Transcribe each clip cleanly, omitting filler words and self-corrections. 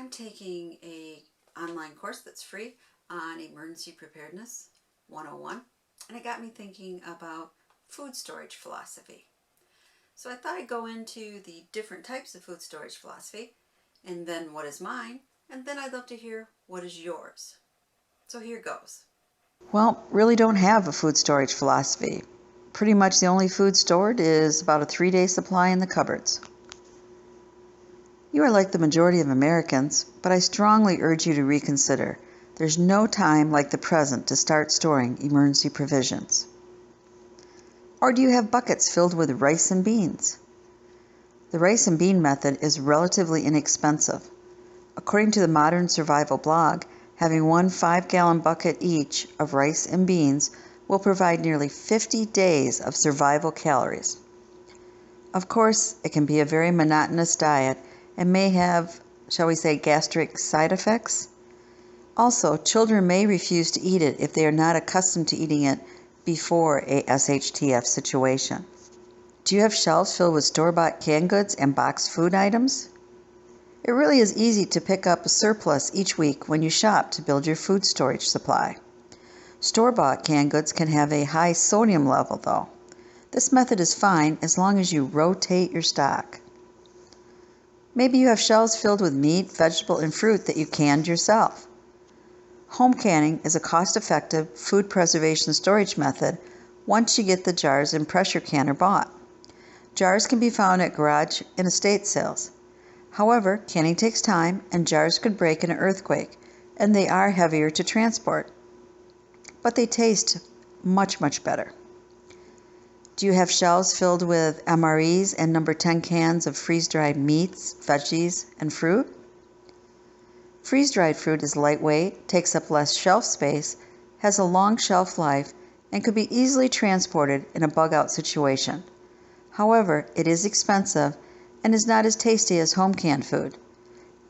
I'm taking a online course that's free on emergency preparedness 101, and it got me thinking about food storage philosophy. So I thought I'd go into the different types of food storage philosophy, and then what is mine, and then I'd love to hear what is yours. So here goes. Well, really don't have a food storage philosophy. Pretty much the only food stored is about a 3-day supply in the cupboards. You are like the majority of Americans, but I strongly urge you to reconsider. There's no time like the present to start storing emergency provisions. Or do you have buckets filled with rice and beans? The rice and bean method is relatively inexpensive. According to the Modern Survival blog, having one 5-gallon bucket each of rice and beans will provide nearly 50 days of survival calories. Of course, it can be a very monotonous diet and may have, shall we say, gastric side effects. Also, children may refuse to eat it if they are not accustomed to eating it before a SHTF situation. Do you have shelves filled with store-bought canned goods and boxed food items? It really is easy to pick up a surplus each week when you shop to build your food storage supply. Store-bought canned goods can have a high sodium level though. This method is fine as long as you rotate your stock. Maybe you have shelves filled with meat, vegetable, and fruit that you canned yourself. Home canning is a cost-effective food preservation storage method once you get the jars and pressure canner bought. Jars can be found at garage and estate sales. However, canning takes time and jars could break in an earthquake, and they are heavier to transport. But they taste much, much better. Do you have shelves filled with MREs and number 10 cans of freeze-dried meats, veggies, and fruit? Freeze-dried fruit is lightweight, takes up less shelf space, has a long shelf life, and could be easily transported in a bug-out situation. However, it is expensive and is not as tasty as home canned food.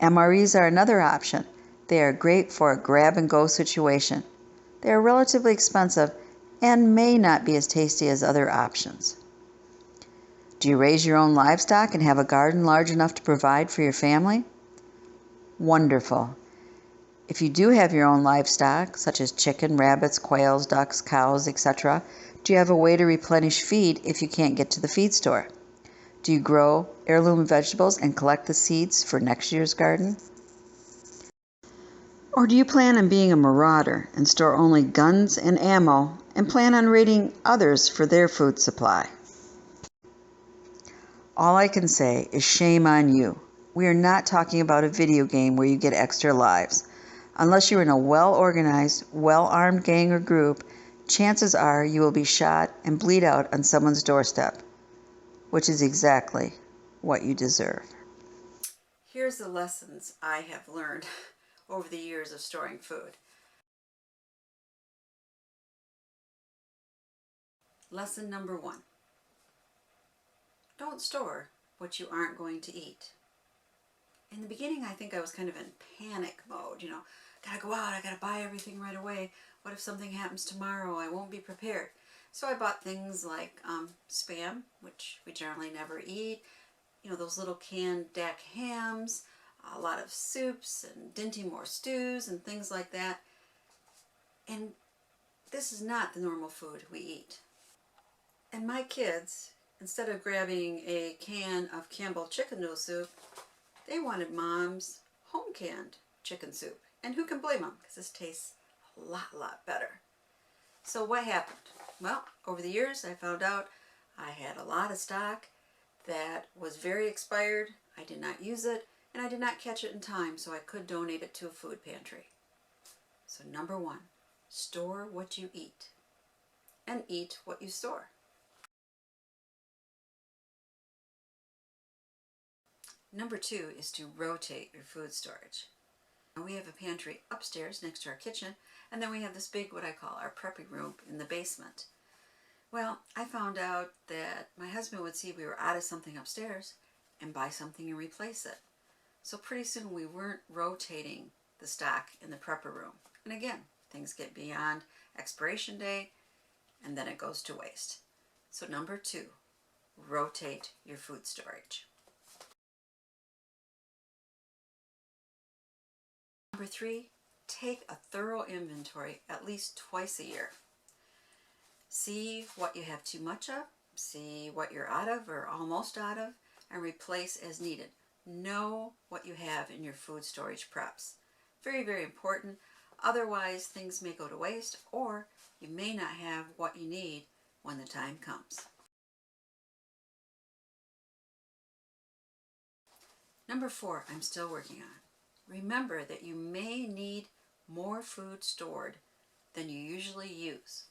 MREs are another option. They are great for a grab-and-go situation. They are relatively expensive and may not be as tasty as other options. Do you raise your own livestock and have a garden large enough to provide for your family? Wonderful. If you do have your own livestock, such as chicken, rabbits, quails, ducks, cows, etc., do you have a way to replenish feed if you can't get to the feed store? Do you grow heirloom vegetables and collect the seeds for next year's garden? Or do you plan on being a marauder and store only guns and ammo and plan on raiding others for their food supply? All I can say is shame on you. We are not talking about a video game where you get extra lives. Unless you're in a well-organized, well-armed gang or group, chances are you will be shot and bleed out on someone's doorstep, which is exactly what you deserve. Here's the lessons I have learned over the years of storing food. Lesson number 1. Don't store what you aren't going to eat. In the beginning, I think I was kind of in panic mode, gotta go out, I gotta buy everything right away. What if something happens tomorrow? I won't be prepared. So I bought things like Spam, which we generally never eat, those little canned Dak hams, a lot of soups and Dinty Moore stews and things like that. And this is not the normal food we eat. And my kids, instead of grabbing a can of Campbell chicken noodle soup, they wanted Mom's home canned chicken soup. And who can blame them? Because this tastes a lot better. So what happened? Well, over the years I found out I had a lot of stock that was very expired. I did not use it, and I did not catch it in time, so I could donate it to a food pantry. So number 1, store what you eat, and eat what you store. Number 2 is to rotate your food storage. Now we have a pantry upstairs next to our kitchen, and then we have this big, what I call our preppy room in the basement. Well, I found out that my husband would see we were out of something upstairs and buy something and replace it. So pretty soon we weren't rotating the stock in the prepper room. And again, things get beyond expiration date and then it goes to waste. So number 2, rotate your food storage. Number 3, take a thorough inventory at least twice a year. See what you have too much of, see what you're out of or almost out of, and replace as needed. Know what you have in your food storage preps. Very, very important. Otherwise, things may go to waste, or you may not have what you need when the time comes. Number 4, I'm still working on. Remember that you may need more food stored than you usually use.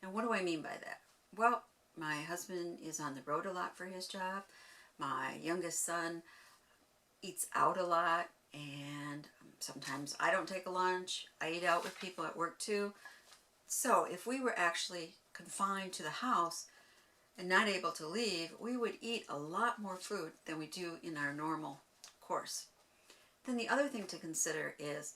And what do I mean by that? Well, my husband is on the road a lot for his job. My youngest son eats out a lot, and sometimes I don't take a lunch. I eat out with people at work too. So if we were actually confined to the house and not able to leave, we would eat a lot more food than we do in our normal course. Then the other thing to consider is,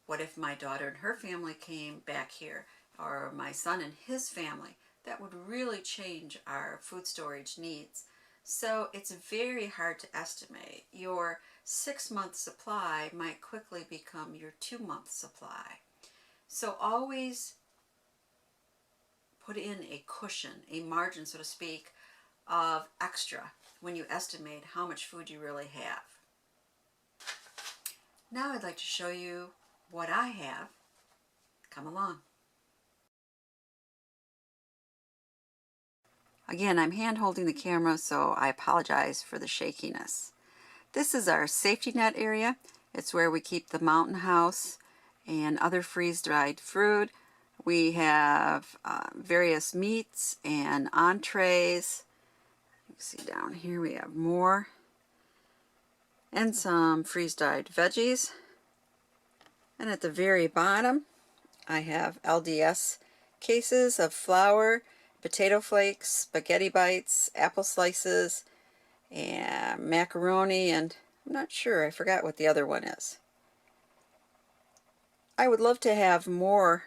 what if my daughter and her family came back here, or my son and his family? That would really change our food storage needs. So it's very hard to estimate. Your 6-month supply might quickly become your 2-month supply. So always put in a cushion, a margin, so to speak, of extra when you estimate how much food you really have. Now I'd like to show you what I have. Come along. Again, I'm hand holding the camera, so I apologize for the shakiness. This is our safety net area. It's where we keep the mountain house and other freeze-dried fruit. We have various meats and entrees. You can see down here we have more. And some freeze-dried veggies. And at the very bottom, I have LDS cases of flour, potato flakes, spaghetti bites, apple slices, and macaroni, and I'm not sure, I forgot what the other one is. I would love to have more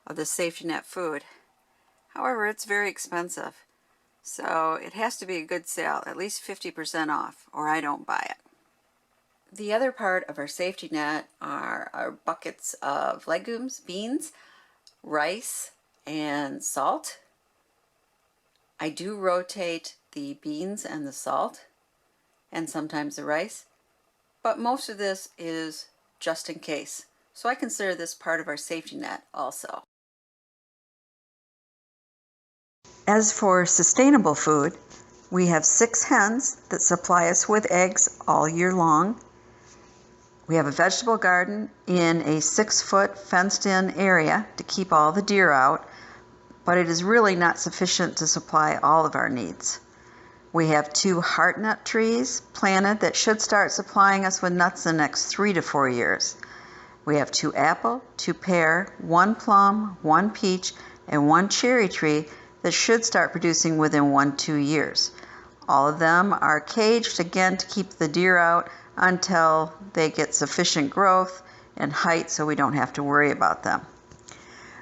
of the safety net food. However, it's very expensive. So it has to be a good sale, at least 50% off, or I don't buy it. The other part of our safety net are our buckets of legumes, beans, rice, and salt. I do rotate the beans and the salt, and sometimes the rice, but most of this is just in case. So I consider this part of our safety net also. As for sustainable food, we have 6 hens that supply us with eggs all year long. We have a vegetable garden in a 6-foot fenced-in area to keep all the deer out, but it is really not sufficient to supply all of our needs. We have 2 heart nut trees planted that should start supplying us with nuts in the next 3 to 4 years. We have 2 apple, 2 pear, 1 plum, 1 peach, and 1 cherry tree that should start producing within 1-2 years. All of them are caged, again, to keep the deer out until they get sufficient growth and height so we don't have to worry about them.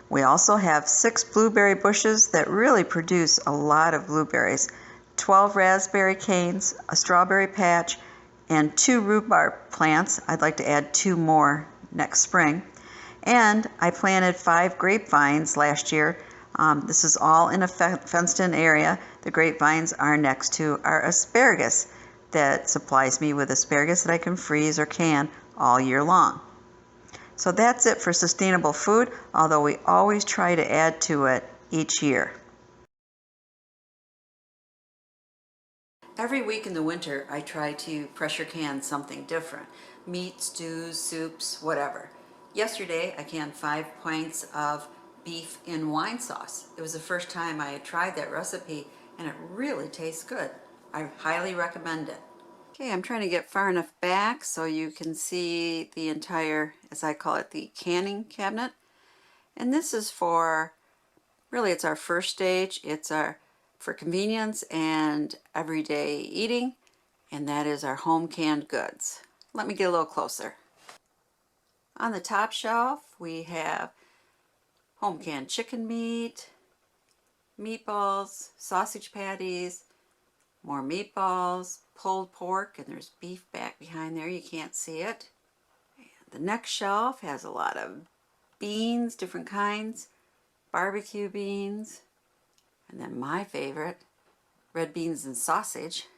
We also have 6 blueberry bushes that really produce a lot of blueberries, 12 raspberry canes, a strawberry patch, and 2 rhubarb plants. I'd like to add 2 more next spring. And I planted 5 grapevines last year. This is all in a fenced-in area. The grapevines are next to our asparagus that supplies me with asparagus that I can freeze or can all year long. So that's it for sustainable food, although we always try to add to it each year. Every week in the winter, I try to pressure can something different. Meat, stews, soups, whatever. Yesterday, I canned 5 pints of beef in wine sauce. It was the first time I had tried that recipe, and it really tastes good. I highly recommend it. Okay, I'm trying to get far enough back so you can see the entire, as I call it, the canning cabinet. And this is for, really it's our first stage. It's for convenience and everyday eating, and that is our home canned goods. Let me get a little closer. On the top shelf we have home canned chicken meat, meatballs, sausage patties, more meatballs, pulled pork, and there's beef back behind there, you can't see it. And The next shelf has a lot of beans, different kinds, barbecue beans, and then my favorite, red beans and sausage,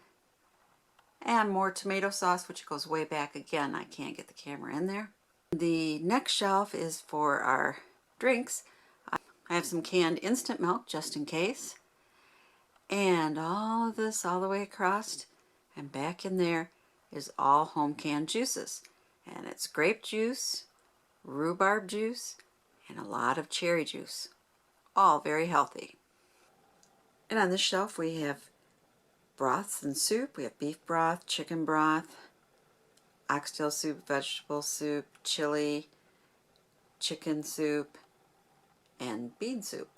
and more tomato sauce, which goes way back again. I can't get the camera in there. The next shelf is for our drinks. I have some canned instant milk just in case, and all of this all the way across and back in there is all home canned juices, and it's grape juice, rhubarb juice, and a lot of cherry juice, all very healthy. And on this shelf we have broths and soup. We have beef broth, chicken broth, oxtail soup, vegetable soup, chili, chicken soup, and bean soup.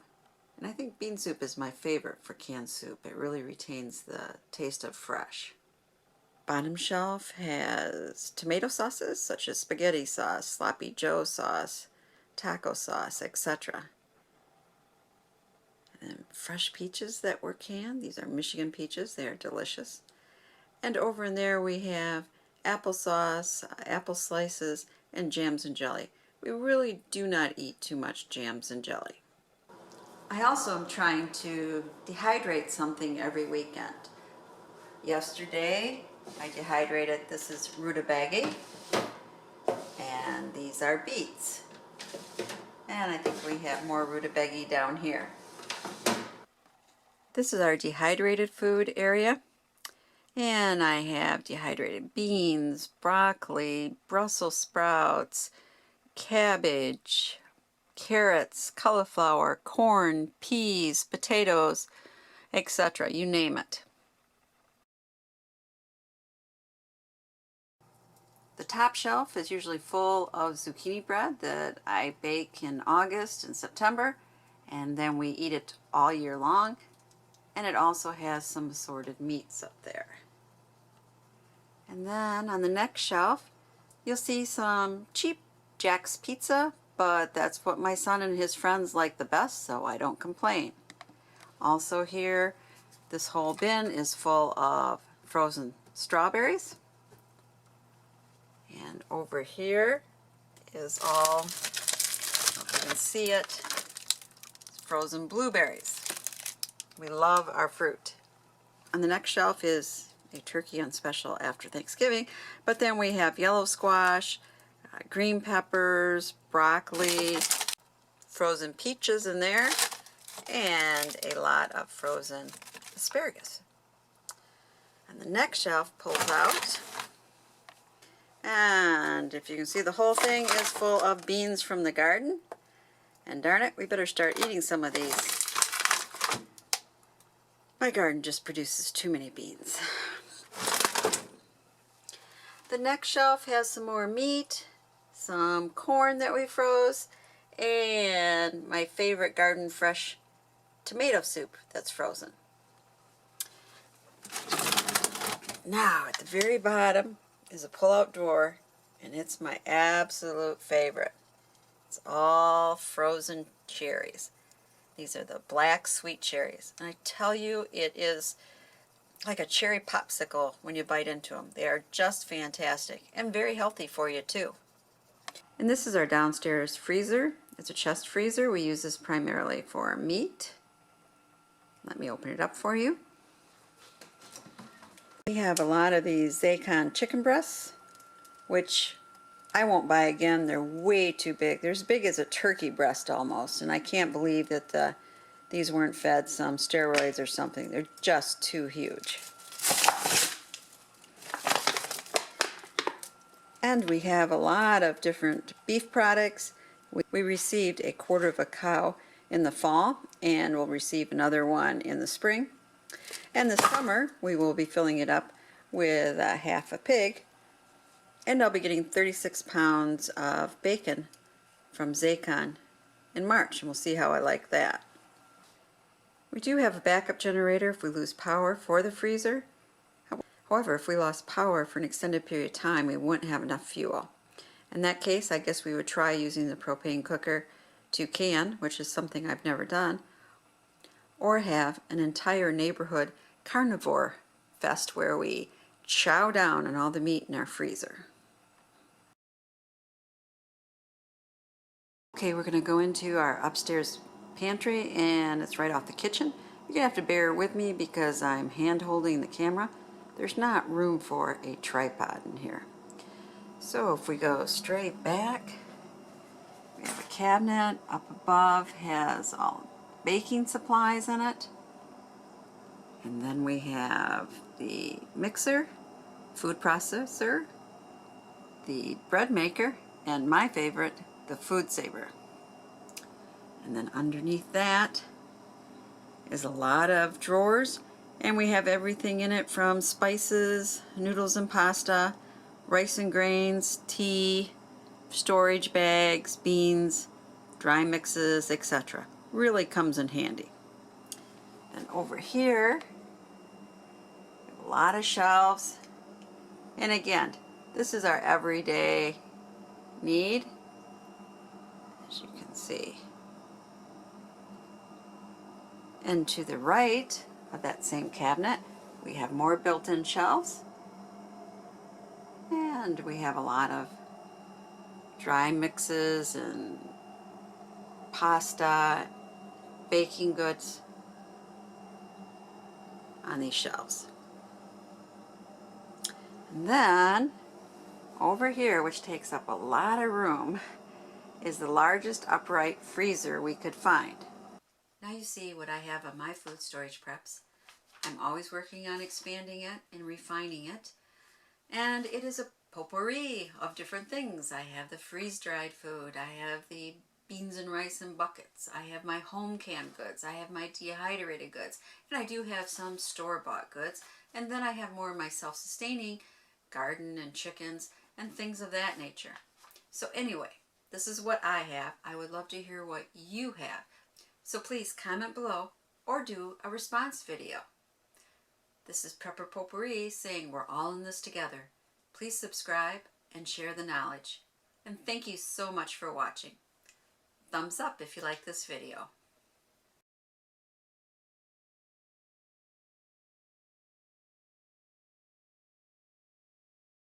And I think bean soup is my favorite for canned soup. It really retains the taste of fresh. Bottom shelf has tomato sauces such as spaghetti sauce, sloppy joe sauce, taco sauce, etc. And then fresh peaches that were canned. These are Michigan peaches. They are delicious. And over in there we have applesauce, apple slices, and jams and jelly. We really do not eat too much jams and jelly. I also am trying to dehydrate something every weekend. Yesterday I dehydrated, this is rutabaga, and these are beets. And I think we have more rutabaga down here. This is our dehydrated food area. And I have dehydrated beans, broccoli, Brussels sprouts, cabbage, carrots, cauliflower, corn, peas, potatoes, etc. You name it. The top shelf is usually full of zucchini bread that I bake in August and September, and then we eat it all year long. And it also has some assorted meats up there. And then on the next shelf, you'll see some cheap Jack's Pizza, but that's what my son and his friends like the best, so I don't complain. Also here, this whole bin is full of frozen strawberries. And over here is all, if you can see it, frozen blueberries. We love our fruit. On the next shelf is a turkey on special after Thanksgiving, but then we have yellow squash, green peppers, broccoli, frozen peaches in there, and a lot of frozen asparagus. And the next shelf pulls out, and if you can see, the whole thing is full of beans from the garden. And darn it, we better start eating some of these. My garden just produces too many beans. The next shelf has some more meat, some corn that we froze, and my favorite garden fresh tomato soup that's frozen. Now at the very bottom is a pull-out drawer, and it's my absolute favorite. It's all frozen cherries. These are the black sweet cherries, and I tell you, it is like a cherry popsicle when you bite into them. They are just fantastic and very healthy for you too. And this is our downstairs freezer. It's a chest freezer. We use this primarily for meat. Let me open it up for you. We have a lot of these Zacon chicken breasts, which I won't buy again. They're way too big. They're as big as a turkey breast almost, and I can't believe that these weren't fed some steroids or something. They're just too huge. And we have a lot of different beef products. We received a quarter of a cow in the fall, and we'll receive another one in the spring. And this summer, we will be filling it up with half a pig, and I'll be getting 36 pounds of bacon from Zacon in March, and we'll see how I like that. We do have a backup generator if we lose power for the freezer. However, if we lost power for an extended period of time, we wouldn't have enough fuel. In that case, I guess we would try using the propane cooker to can, which is something I've never done, or have an entire neighborhood carnivore fest where we chow down on all the meat in our freezer. Okay, we're going to go into our upstairs pantry, and it's right off the kitchen. You're going to have to bear with me because I'm hand holding the camera. There's not room for a tripod in here. So if we go straight back, we have a cabinet up above, has all baking supplies in it. And then we have the mixer, food processor, the bread maker, and my favorite, the food saver. And then underneath that is a lot of drawers, and we have everything in it from spices, noodles and pasta, rice and grains, tea, storage bags, beans, dry mixes, etc. Really comes in handy. And over here, we have a lot of shelves. And again, this is our everyday need, as you can see. And to the right of that same cabinet, we have more built-in shelves. And we have a lot of dry mixes and pasta, baking goods on these shelves. And then over here, which takes up a lot of room, is the largest upright freezer we could find. Now you see what I have on my food storage preps. I'm always working on expanding it and refining it. And it is a potpourri of different things. I have the freeze-dried food. I have the beans and rice in buckets. I have my home canned goods. I have my dehydrated goods. And I do have some store-bought goods. And then I have more of my self-sustaining garden and chickens and things of that nature. So anyway, this is what I have. I would love to hear what you have. So please comment below or do a response video. This is Prepper Potpourri saying we're all in this together. Please subscribe and share the knowledge. And thank you so much for watching. Thumbs up if you like this video.